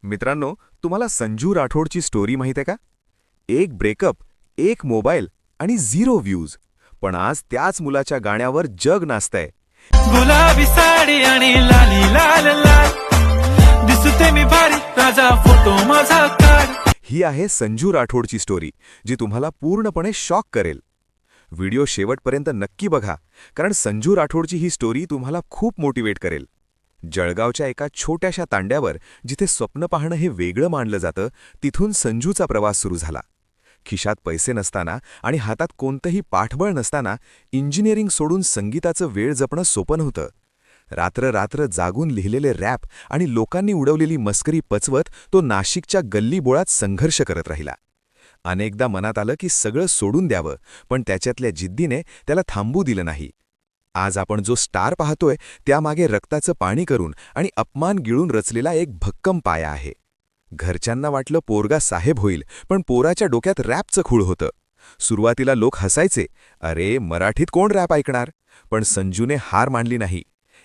मित्रांनो, तुम्हाला संजू राठोडची स्टोरी माहिती आहे का? एक ब्रेकअप, एक मोबाईल आणि 0 व्ह्यूज. पण आज त्याच मुलाच्या गाण्यावर जग नाचतंय. गुलाबी साडी आणि लाली लाल लाल दिसते मी भारी राजा फोटो माझा काढ. ही आहे संजू राठोडची स्टोरी, जी तुम्हाला पूर्णपणे शॉक करेल. व्हिडिओ शेवटपर्यंत नक्की बघा, कारण संजू राठोडची ही स्टोरी तुम्हाला खूप मोटिवेट करेल. जळगावच्या एका छोट्याशा तांड्यावर, जिथे स्वप्न पाहणं हे वेगळं मानलं जातं, तिथून संजूचा प्रवास सुरू झाला. खिशात पैसे नसताना आणि हातात कोणतंही पाठबळ नसताना इंजिनिअरिंग सोडून संगीताचं वेळ जपणं सोपं नव्हतं. रात्र रात्र जागून लिहिलेले रॅप आणि लोकांनी उडवलेली मस्करी पचवत तो नाशिकच्या गल्लीबोळात संघर्ष करत राहिला. अनेकदा मनात आलं की सगळं सोडून द्यावं, पण त्याच्यातल्या जिद्दीने त्याला थांबू दिलं नाही. आज आपण जो स्टार पाहतोय, त्यामागे रक्ताचं पाणी करून आणि अपमान गिळून रचलेला एक भक्कम पाया आहे. घरच्यांना वाटलं पोरगा साहेब होईल, पण पोराच्या डोक्यात रॅपचं खूळ होतं. सुरुवातीला लोक हसायचे, अरे मराठीत कोण रॅप ऐकणार? पण संजूने हार मानली नाही.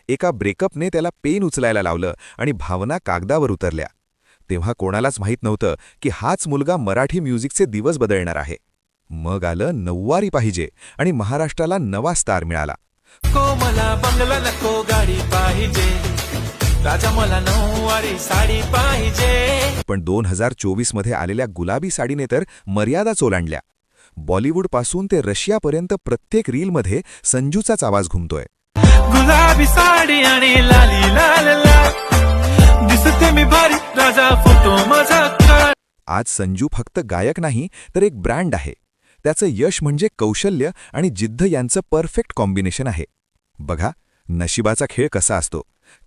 एका ब्रेकअपने त्याला पेन उचलायला लावलं आणि भावना कागदावर उतरल्या. तेव्हा कोणालाच माहीत नव्हतं की हाच मुलगा मराठी म्युझिकचे दिवस बदलणार आहे. मग आलं नऊवारी पाहिजे आणि महाराष्ट्राला नवा स्टार मिळाला. मला बंगला नको गाडी पाहिजे राजा, मला नऊवारी साडी पाहिजे. पण 2024 मध्ये आलेल्या गुलाबी साडीने तर मर्यादाच ओलांडल्या. बॉलिवूडपासून ते रशियापर्यंत प्रत्येक रीलमध्ये संजूचाच आवाज घुमतोय. गुलाबी साडी आणि लाली लाल लाल दिसते मी भारी राजा फोटो माझा काढ. आज संजू फक्त गायक नाही, तर एक ब्रँड आहे. त्याचं यश म्हणजे कौशल्य आणि जिद्द यांचं परफेक्ट कॉम्बिनेशन आहे. बघा, नशिबाचा खेळ कसा असतो.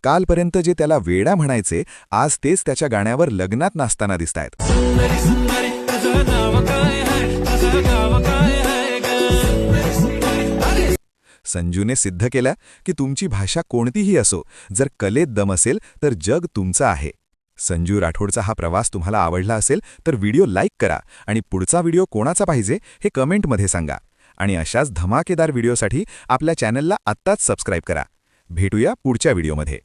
कालपर्यंत जे त्याला वेडा म्हणायचे, आज तेच त्याच्या गाण्यावर लग्नात नाचताना दिसतायत. सुंदरी सुंदरी तुझं नाव काय आहे, तुझं नाव काय आहे ग? संजूने सिद्ध केलं की तुमची भाषा कोणतीही असो, जर कलेत दम असेल तर जग तुमचं आहे. संजू राठोडचा हा प्रवास तुम्हाला आवडला असेल तर व्हिडिओ लाईक करा आणि पुढचा व्हिडिओ कोणाचा पाहिजे हे कमेंटमध्ये सांगा. आणि अशाच धमाकेदार व्हिडिओसाठी आपल्या चॅनलला आत्ताच सबस्क्राईब करा. भेटूया पुढच्या व्हिडिओमध्ये.